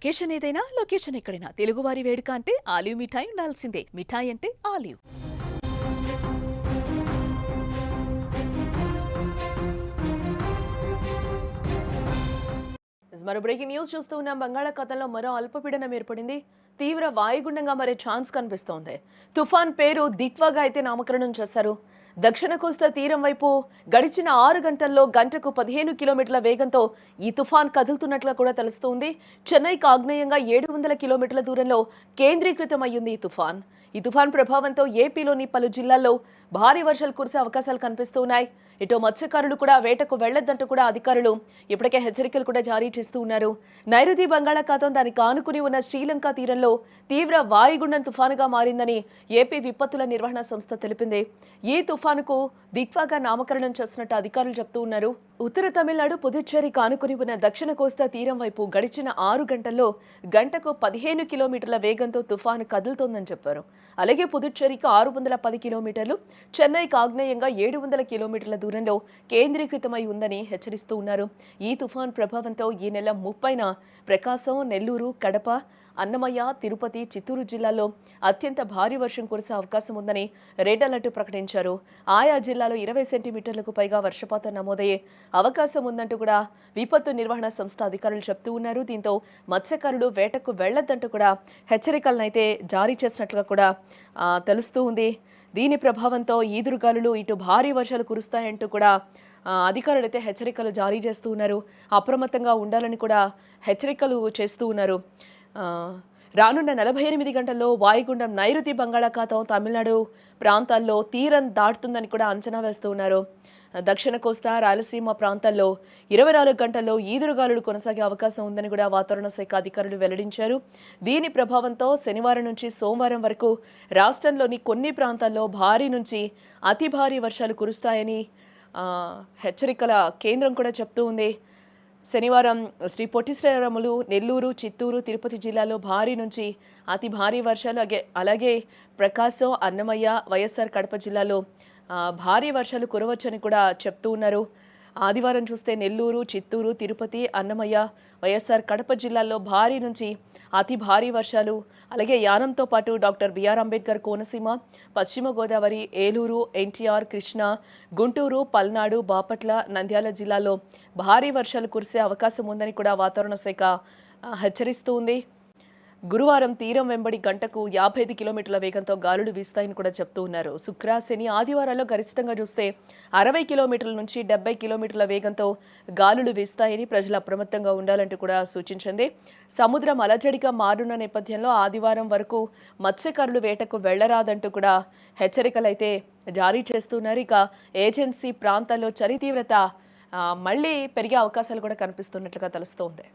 Occasion ఏదైనా location ఎక్కడైనా తెలుగువారి వేడుక అంటే ఆలివ్ మిఠాయి ఉండాల్సిందే. మిఠాయి అంటే ఆలివ్. మరో బ్రేకింగ్ న్యూస్ చూస్తూ ఉన్నాం. బంగాళాఖాతంలో మరో అల్పపీడనం ఏర్పడింది. తీవ్ర వాయుగుండంగా మారే ఛాన్స్ కనిపిస్తోంది. తుఫాన్ పేరు దిట్వాగా అయితే నామకరణం చేశారు. దక్షిణ కోస్తా తీరం వైపు గడిచిన 6 గంటల్లో గంటకు 15 కిలోమీటర్ల వేగంతో ఈ తుఫాన్ కదులుతున్నట్లు కూడా తెలుస్తోంది. చెన్నైకి ఆగ్నేయంగా 700 కిలోమీటర్ల దూరంలో కేంద్రీకృతం అయ్యింది ఈ తుఫాన్. ఈ తుఫాన్ ప్రభావంతో ఏపీలోని పలు జిల్లాల్లో భారీ వర్షాలు కురిసే అవకాశాలు కనిపిస్తున్నాయి. ఇటు మత్స్యకారులు కూడా వేటకు వెళ్లొద్దంటూ కూడా అధికారులు ఇప్పటికే హెచ్చరికలు కూడా జారీ చేస్తూ ఉన్నారు. నైరుతి బంగాళాఖాతం దానికి ఆనుకుని ఉన్న శ్రీలంక తీరంలో తీవ్ర వాయుగుండం తుఫానుగా మారిందని ఏపీ విపత్తుల నిర్వహణ సంస్థ తెలిపింది. ఈ తుఫానుకు దిట్వాగా నామకరణం చేస్తున్నట్టు అధికారులు చెప్తూ ఉన్నారు. ఉత్తర తమిళనాడు పుదుచ్చేరికి ఆనుకుని ఉన్న దక్షిణ కోస్తా తీరం వైపు గడిచిన 6 గంటల్లో గంటకు 15 కిలోమీటర్ల వేగంతో తుఫాను కదులుతోందని చెప్పారు. అలాగే పుదుచ్చేరికి 610 కిలోమీటర్లు, చెన్నైకి ఆగ్నేయంగా 700 కిలోమీటర్ల దూరంలో కేంద్రీకృతమై ఉందని హెచ్చరిస్తూ ఉన్నారు. ఈ తుఫాన్ ప్రభావంతో ఈ నెల 30న ప్రకాశం, నెల్లూరు, కడప, అన్నమయ్య, తిరుపతి, చిత్తూరు జిల్లాల్లో అత్యంత భారీ వర్షం కురిసే అవకాశం ఉందని రెడ్ అలర్ట్ ప్రకటించారు. ఆయా జిల్లాలో 20 సెంటీమీటర్లకు పైగా వర్షపాతం నమోదయ్యే అవకాశం ఉందంటూ కూడా విపత్తు నిర్వహణ సంస్థ అధికారులు చెప్తూ ఉన్నారు. దీంతో మత్స్యకారులు వేటకు వెళ్లొద్దంటూ కూడా హెచ్చరికలనైతే జారీ చేసినట్లుగా కూడా తెలుస్తూ ఉంది. దీని ప్రభావంతో ఈదురుగాలులు, ఇటు భారీ వర్షాలు కురుస్తాయంటూ కూడా అధికారులు అయితే హెచ్చరికలు జారీ చేస్తూ ఉన్నారు. అప్రమత్తంగా ఉండాలని కూడా హెచ్చరికలు చేస్తూ ఉన్నారు. రానున్న 48 గంటల్లో వాయుగుండం నైరుతి బంగాళాఖాతం తమిళనాడు ప్రాంతాల్లో తీరం దాటుతుందని కూడా అంచనా వేస్తూ ఉన్నారు. దక్షిణ కోస్తా, రాయలసీమ ప్రాంతాల్లో 24 గంటల్లో ఈదురుగాలులు కొనసాగే అవకాశం ఉందని కూడా వాతావరణ శాఖ అధికారులు వెల్లడించారు. దీని ప్రభావంతో శనివారం నుంచి సోమవారం వరకు రాష్ట్రంలోని కొన్ని ప్రాంతాల్లో భారీ నుంచి అతి భారీ వర్షాలు కురుస్తాయని హెచ్చరికల కేంద్రం కూడా చెప్తూ ఉంది. శనివారం శ్రీ పొట్టి శ్రీరాములు, నెల్లూరు, చిత్తూరు, తిరుపతి జిల్లాలో భారీ నుంచి అతి భారీ వర్షాలు, అలాగే ప్రకాశం, అన్నమయ్య, వైఎస్ఆర్ కడప జిల్లాలో భారీ వర్షాలు కురవచ్చని కూడా చెప్తూ ఉన్నారు. ఆదివారం చూస్తే నెల్లూరు, చిత్తూరు, తిరుపతి, అన్నమయ్య, వైఎస్ఆర్ కడప జిల్లాల్లో భారీ నుంచి అతి భారీ వర్షాలు, అలాగే యానంతో పాటు డాక్టర్ బిఆర్ అంబేద్కర్ కోనసీమ, పశ్చిమ గోదావరి, ఏలూరు, ఎన్టీఆర్, కృష్ణా, గుంటూరు, పల్నాడు, బాపట్ల, నంద్యాల జిల్లాలో భారీ వర్షాలు కురిసే అవకాశం ఉందని కూడా వాతావరణ శాఖ హెచ్చరిస్తూ ఉంది. గురువారం తీరం వెంబడి గంటకు 55 కిలోమీటర్ల వేగంతో గాలులు వీస్తాయని కూడా చెప్తూ ఉన్నారు. శుక్ర, శని, ఆదివారాల్లో గరిష్టంగా చూస్తే 60 కిలోమీటర్ల నుంచి 70 కిలోమీటర్ల వేగంతో గాలులు వీస్తాయని ప్రజలు అప్రమత్తంగా ఉండాలంటూ కూడా సూచించింది. సముద్రం అలజడిగా మారున్న నేపథ్యంలో ఆదివారం వరకు మత్స్యకారులు వేటకు వెళ్లరాదంటూ కూడా హెచ్చరికలైతే జారీ చేస్తున్నారు. ఇక ఏజెన్సీ ప్రాంతాల్లో చలి తీవ్రత మళ్లీ పెరిగే అవకాశాలు కూడా కనిపిస్తున్నట్లుగా తెలుస్తోంది.